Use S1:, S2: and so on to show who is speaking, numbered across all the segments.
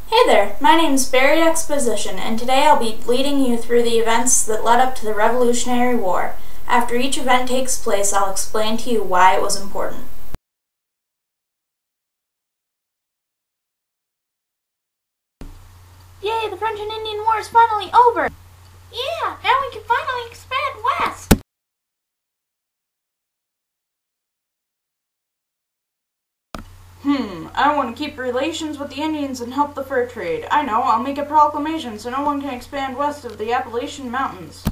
S1: Hey there, my name's Barry Exposition, and today I'll be leading you through the events that led up to the Revolutionary War. After each event takes place, I'll explain to you why it was important.
S2: Yay, the French and Indian War is finally over! Yeah, now we can finally expand west!
S1: I want to keep relations with the Indians and help the fur trade. I know, I'll make a proclamation so no one can expand west of the Appalachian Mountains.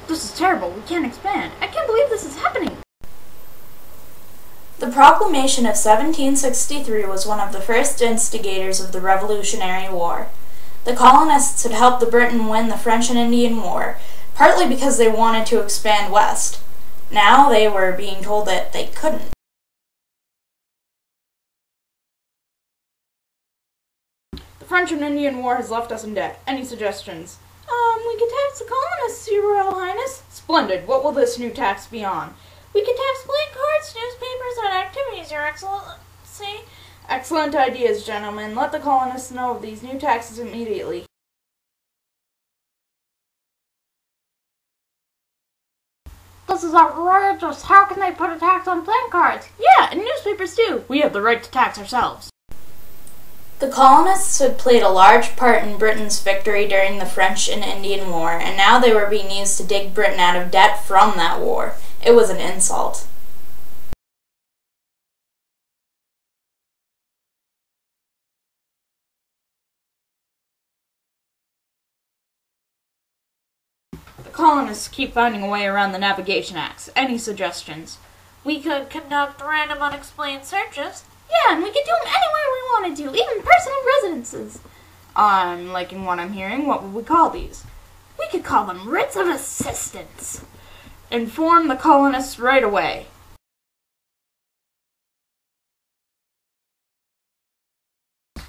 S2: This is terrible, we can't expand. I can't believe this is happening!
S1: The Proclamation of 1763 was one of the first instigators of the Revolutionary War. The colonists had helped the Britain win the French and Indian War, partly because they wanted to expand west. Now they were being told that they couldn't.
S3: The French and Indian War has left us in debt. Any suggestions?
S2: We could tax the colonists, Your Royal Highness.
S3: Splendid. What will this new tax be on?
S2: We could tax playing cards, newspapers, and activities, Your Excellency.
S3: Excellent ideas, gentlemen. Let the colonists know of these new taxes immediately.
S2: This is outrageous. How can they put a tax on playing cards? Yeah, and newspapers too.
S3: We have the right to tax ourselves.
S1: The colonists had played a large part in Britain's victory during the French and Indian War, and now they were being used to dig Britain out of debt from that war. It was an insult.
S3: The colonists keep finding a way around the Navigation Acts. Any suggestions?
S2: We could conduct random unexplained searches. Yeah, and we could do them anywhere we wanted to, even personal residences.
S3: I'm liking what I'm hearing. What would we call these?
S2: We could call them writs of assistance.
S3: Inform the colonists right away.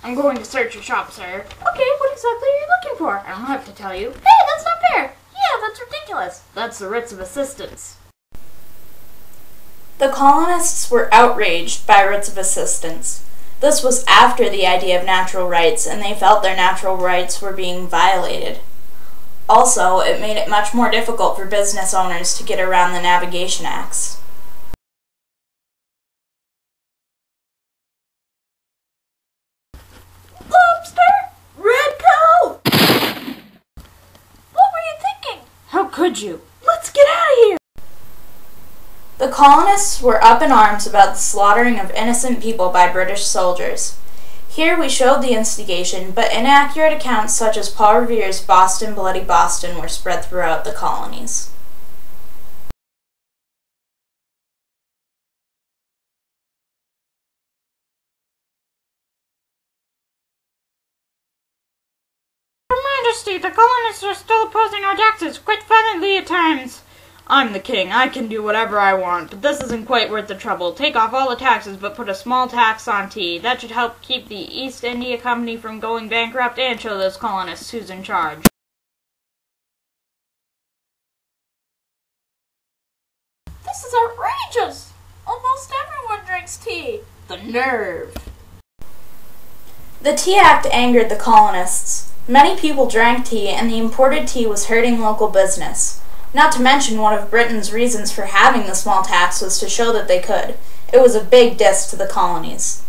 S3: I'm going to search your shop, sir.
S2: Okay, what exactly are you looking for?
S3: I don't have to tell you.
S2: Hey, that's not fair. Yeah, that's ridiculous.
S3: That's the writs of assistance.
S1: The colonists were outraged by writs of assistance. This was after the idea of natural rights, and they felt their natural rights were being violated. Also, it made it much more difficult for business owners to get around the Navigation Acts.
S2: Lobster! Red cow! What were you thinking?
S3: How could you?
S2: Let's get out of here!
S1: The colonists were up in arms about the slaughtering of innocent people by British soldiers. Here we showed the instigation, but inaccurate accounts such as Paul Revere's Boston, Bloody Boston were spread throughout the colonies.
S3: Your Majesty, the colonists are still opposing our taxes, quite violently at times. I'm the king. I can do whatever I want, but this isn't quite worth the trouble. Take off all the taxes, but put a small tax on tea. That should help keep the East India Company from going bankrupt and show those colonists who's in charge.
S2: This is outrageous! Almost everyone drinks tea.
S3: The nerve!
S1: The Tea Act angered the colonists. Many people drank tea, and the imported tea was hurting local business. Not to mention, one of Britain's reasons for having the small tax was to show that they could. It was a big diss to the colonies.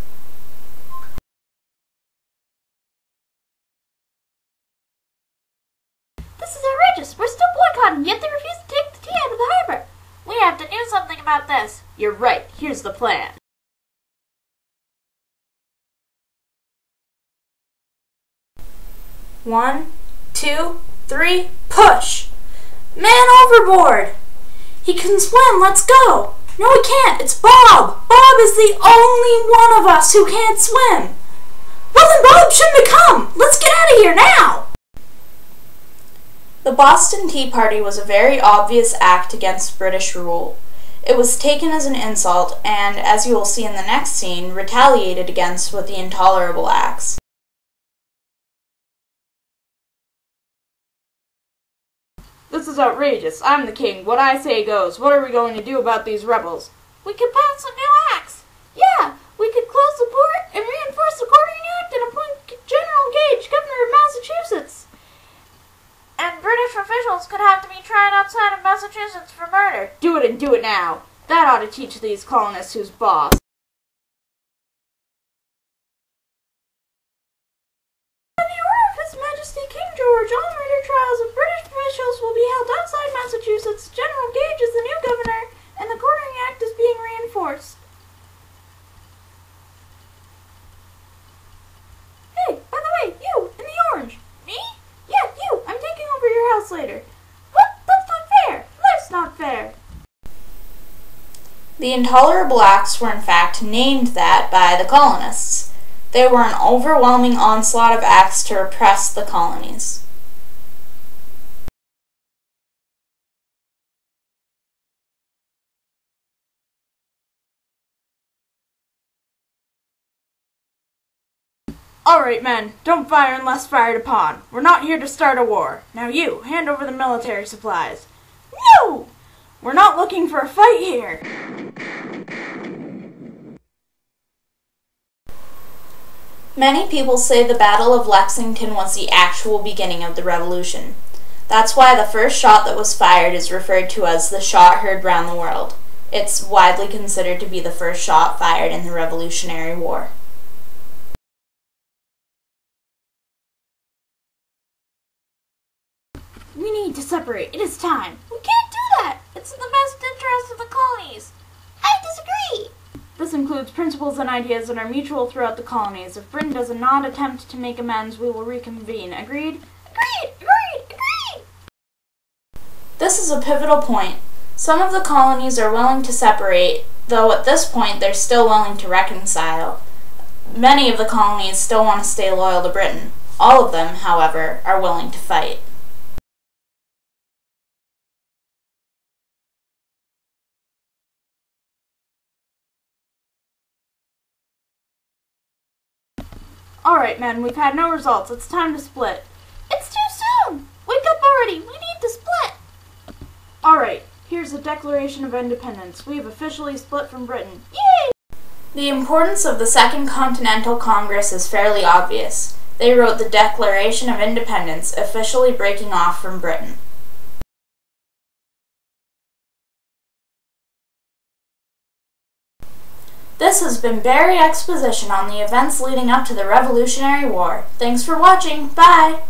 S2: This is outrageous. We're still boycotting, yet they refuse to take the tea out of the harbor. We have to do something about this.
S3: You're right. Here's the plan.
S1: One, two, three, push! Man overboard! He can swim, let's go! No, he can't, it's Bob! Bob is the only one of us who can't swim! Well then Bob shouldn't have come! Let's get out of here now! The Boston Tea Party was a very obvious act against British rule. It was taken as an insult and, as you will see in the next scene, retaliated against with the intolerable acts.
S3: This is outrageous. I'm the king. What I say goes. What are we going to do about these rebels?
S2: We could pass a new acts. Yeah, we could close the port and reinforce the Quartering Act and appoint General Gage governor of Massachusetts. And British officials could have to be tried outside of Massachusetts for murder.
S3: Do it and do it now. That ought to teach these colonists who's boss.
S2: By the order of His Majesty King George, all murder trials of British officials will be held outside Massachusetts. General Gage is the new governor, and the Quartering Act is being reinforced. Hey, by the way, you, in the orange. Me? Yeah, you. I'm taking over your house later. What? That's not fair. Life's not fair.
S1: The intolerable acts were in fact named that by the colonists. They were an overwhelming onslaught of acts to repress the colonies.
S3: Alright, men, don't fire unless fired upon. We're not here to start a war. Now you, hand over the military supplies. No! We're not looking for a fight here.
S1: Many people say the Battle of Lexington was the actual beginning of the Revolution. That's why the first shot that was fired is referred to as the shot heard round the world. It's widely considered to be the first shot fired in the Revolutionary War.
S2: We need to separate. It is time. We can't do that. It's in the best interest of the colonies. I disagree.
S3: This includes principles and ideas that are mutual throughout the colonies. If Britain does not attempt to make amends, we will reconvene. Agreed?
S2: Agreed.
S1: This is a pivotal point. Some of the colonies are willing to separate, though at this point they're still willing to reconcile. Many of the colonies still want to stay loyal to Britain. All of them, however, are willing to fight.
S3: Alright, men, we've had no results. It's time to split.
S2: It's too soon. Wake up already. We need to split.
S3: Alright, here's the Declaration of Independence. We have officially split from Britain.
S2: Yay!
S1: The importance of the Second Continental Congress is fairly obvious. They wrote the Declaration of Independence, officially breaking off from Britain. This has been Barry Exposition on the events leading up to the Revolutionary War. Thanks for watching. Bye!